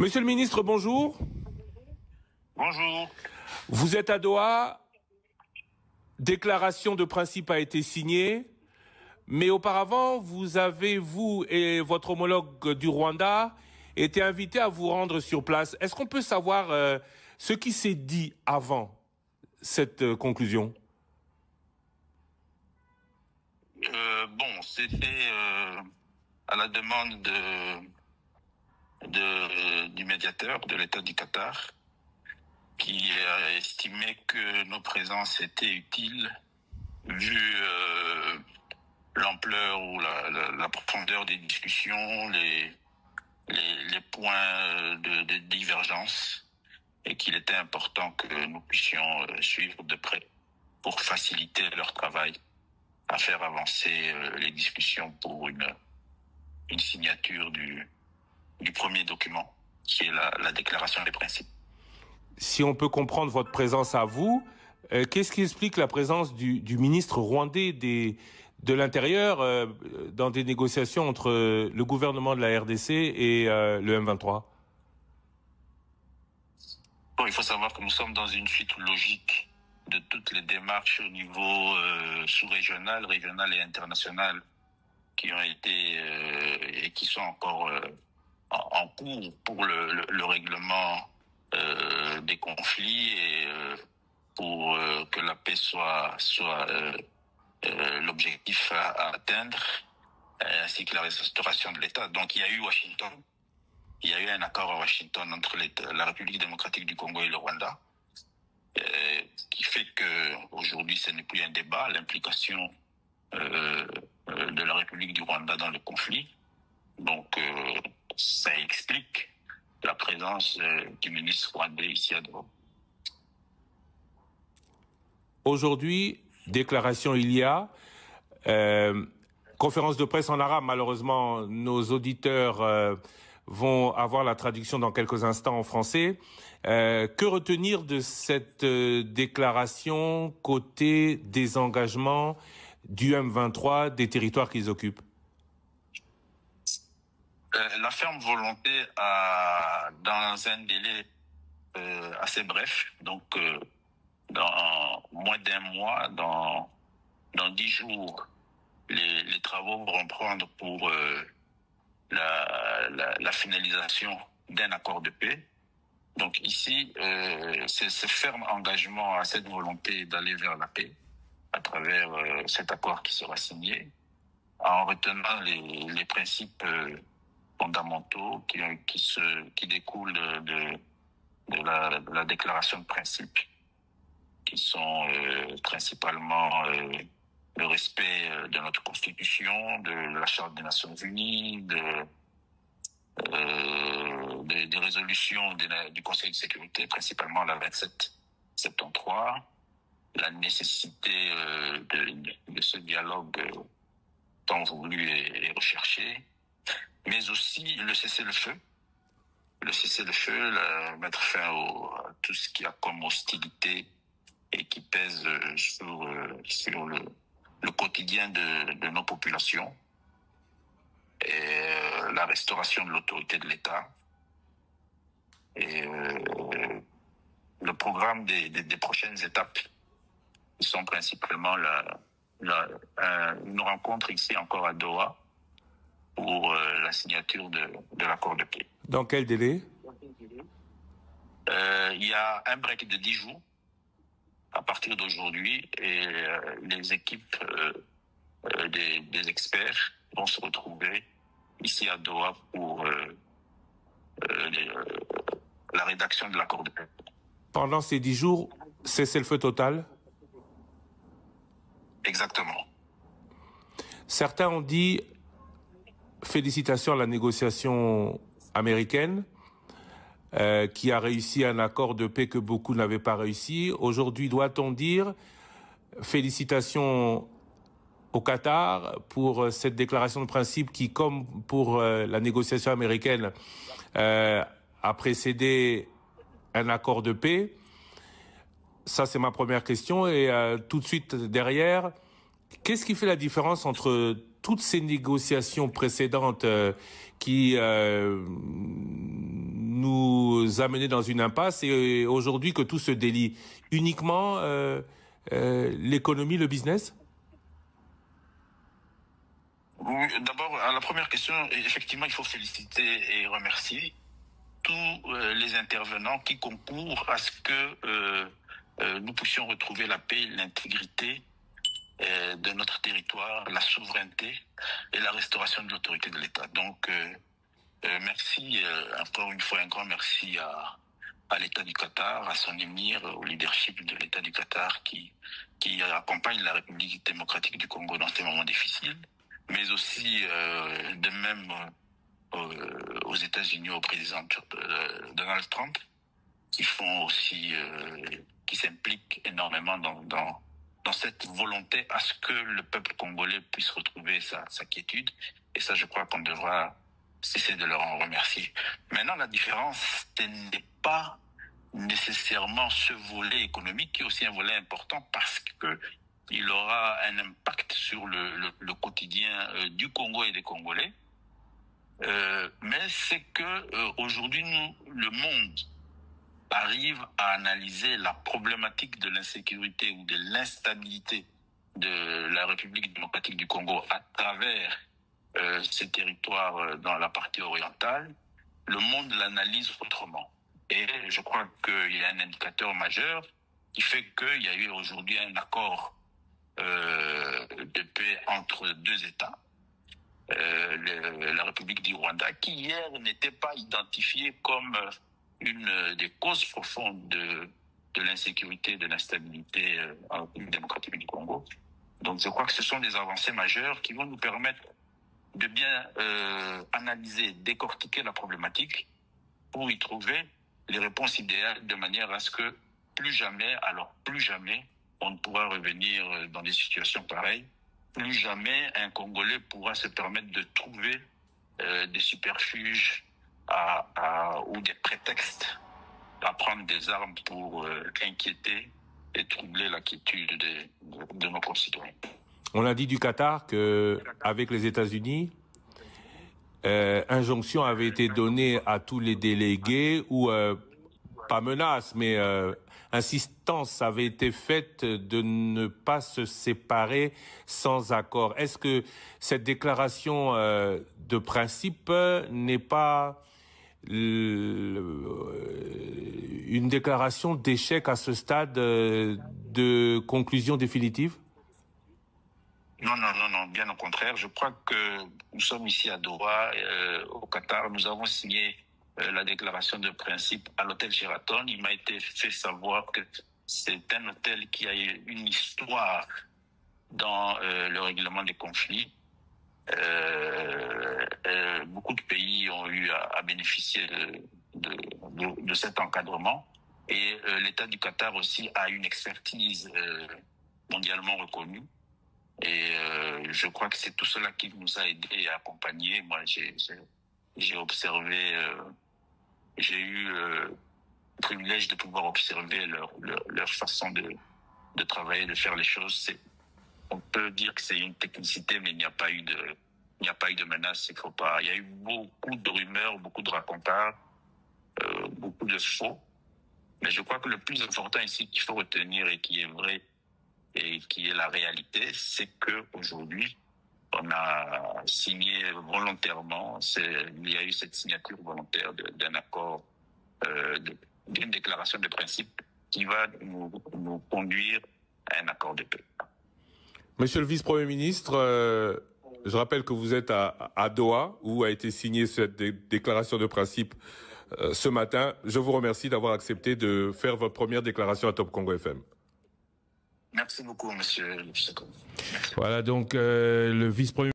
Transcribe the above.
Monsieur le ministre, bonjour. Bonjour. Vous êtes à Doha. Déclaration de principe a été signée. Mais auparavant, vous et votre homologue du Rwanda, été invités à vous rendre sur place. Est-ce qu'on peut savoir ce qui s'est dit avant cette conclusion? Bon, c'était à la demande du médiateur de l'État du Qatar, qui a estimé que nos présences étaient utiles vu l'ampleur ou la profondeur des discussions, les points de divergence, et qu'il était important que nous puissions suivre de près pour faciliter leur travail à faire avancer les discussions pour une signature du premier document, qui est la déclaration des principes. Si on peut comprendre votre présence à vous, qu'est-ce qui explique la présence du ministre rwandais de l'Intérieur dans des négociations entre le gouvernement de la RDC et le M23? Bon, il faut savoir que nous sommes dans une suite logique de toutes les démarches au niveau sous-régional, régional et international qui ont été et qui sont encore en cours pour le règlement des conflits et pour que la paix soit l'objectif à atteindre, ainsi que la restauration de l'État. Donc il y a eu un accord à Washington entre la République démocratique du Congo et le Rwanda, qui fait que aujourd'hui ce n'est plus un débat, l'implication de la République du Rwanda dans le conflit. Donc ça explique la présence du ministre rwandais ici à Doha. Aujourd'hui, déclaration il y a, conférence de presse en arabe, malheureusement nos auditeurs vont avoir la traduction dans quelques instants en français. Que retenir de cette déclaration côté des engagements du M23 des territoires qu'ils occupent? La ferme volonté dans un délai assez bref, donc dans moins d'un mois, dans 10 jours, les travaux vont prendre pour la finalisation d'un accord de paix. Donc ici, c'est ce ferme engagement à cette volonté d'aller vers la paix à travers cet accord qui sera signé, en retenant les principes fondamentaux qui découlent de la déclaration de principes, qui sont principalement le respect de notre Constitution, de la Charte des Nations Unies, des résolutions du Conseil de sécurité, principalement la 2773, la nécessité de ce dialogue tant voulu et recherché, mais aussi le cessez-le-feu. Le cessez-le-feu, mettre fin à tout ce qu'il y a comme hostilité et qui pèse sur le quotidien de nos populations, et la restauration de l'autorité de l'État, et le programme des prochaines étapes, qui sont principalement une rencontre ici encore à Doha pour la signature de l'accord de paix. Dans quel délai? Il y a un break de 10 jours à partir d'aujourd'hui, et les équipes des experts vont se retrouver ici à Doha pour la rédaction de l'accord de paix. Pendant ces 10 jours, cessez-le-feu total? Exactement. Certains ont dit félicitations à la négociation américaine qui a réussi un accord de paix que beaucoup n'avaient pas réussi. Aujourd'hui, doit-on dire félicitations au Qatar pour cette déclaration de principe qui, comme pour la négociation américaine, a précédé un accord de paix? Ça, c'est ma première question. Et tout de suite derrière, qu'est-ce qui fait la différence entre toutes ces négociations précédentes qui nous nous amener dans une impasse et aujourd'hui que tout se délie. Uniquement l'économie, le business? Oui, d'abord, à la première question, effectivement, il faut féliciter et remercier tous les intervenants qui concourent à ce que nous puissions retrouver la paix, l'intégrité de notre territoire, la souveraineté et la restauration de l'autorité de l'État. Donc, merci, encore une fois, un grand merci à l'État du Qatar, à son émir, au leadership de l'État du Qatar qui accompagne la République démocratique du Congo dans ces moments difficiles, mais aussi de même aux États-Unis, au président Donald Trump, qui font aussi, qui s'impliquent énormément dans cette volonté à ce que le peuple congolais puisse retrouver sa quiétude. Et ça, je crois qu'on devra cesser de leur en remercier. Maintenant, la différence, ce n'est pas nécessairement ce volet économique, qui est aussi un volet important parce que il aura un impact sur le quotidien du Congo et des Congolais. Mais c'est que aujourd'hui, le monde arrive à analyser la problématique de l'insécurité ou de l'instabilité de la République démocratique du Congo à travers ces territoires dans la partie orientale. Le monde l'analyse autrement. Et je crois qu'il y a un indicateur majeur qui fait qu'il y a eu aujourd'hui un accord de paix entre deux États. La République du Rwanda, qui hier n'était pas identifiée comme une des causes profondes de l'insécurité, de l'instabilité en République démocratique du Congo. Donc je crois que ce sont des avancées majeures qui vont nous permettre de bien analyser, décortiquer la problématique pour y trouver les réponses idéales de manière à ce que plus jamais, on ne pourra revenir dans des situations pareilles. Plus jamais un Congolais pourra se permettre de trouver des superfuges ou des prétextes à prendre des armes pour inquiéter et troubler la quiétude de nos concitoyens. On a dit du Qatar qu'avec les États-Unis, injonction avait été donnée à tous les délégués ou pas menace, mais insistance avait été faite de ne pas se séparer sans accord. Est-ce que cette déclaration de principe n'est pas une déclaration d'échec à ce stade de conclusion définitive? Non, bien au contraire. Je crois que nous sommes ici à Doha, au Qatar. Nous avons signé la déclaration de principe à l'hôtel Sheraton. Il m'a été fait savoir que c'est un hôtel qui a une histoire dans le règlement des conflits. Beaucoup de pays ont eu à bénéficier de cet encadrement. Et l'État du Qatar aussi a une expertise mondialement reconnue. Et je crois que c'est tout cela qui nous a aidés et accompagnés. Moi, j'ai observé, j'ai eu le privilège de pouvoir observer leur façon de travailler, de faire les choses. On peut dire que c'est une technicité, mais il n'y a pas eu de menace. Il y a eu beaucoup de rumeurs, beaucoup de racontars, beaucoup de faux. Mais je crois que le plus important ici qu'il faut retenir et qui est vrai et qui est la réalité, c'est que aujourd'hui on a signé volontairement, il y a eu cette signature volontaire d'un accord, d'une déclaration de principe qui va nous conduire à un accord de paix. Monsieur le vice-premier ministre, je rappelle que vous êtes à Doha, où a été signée cette déclaration de principe ce matin. Je vous remercie d'avoir accepté de faire votre première déclaration à Top Congo FM. Merci beaucoup, monsieur. Voilà donc le vice-premier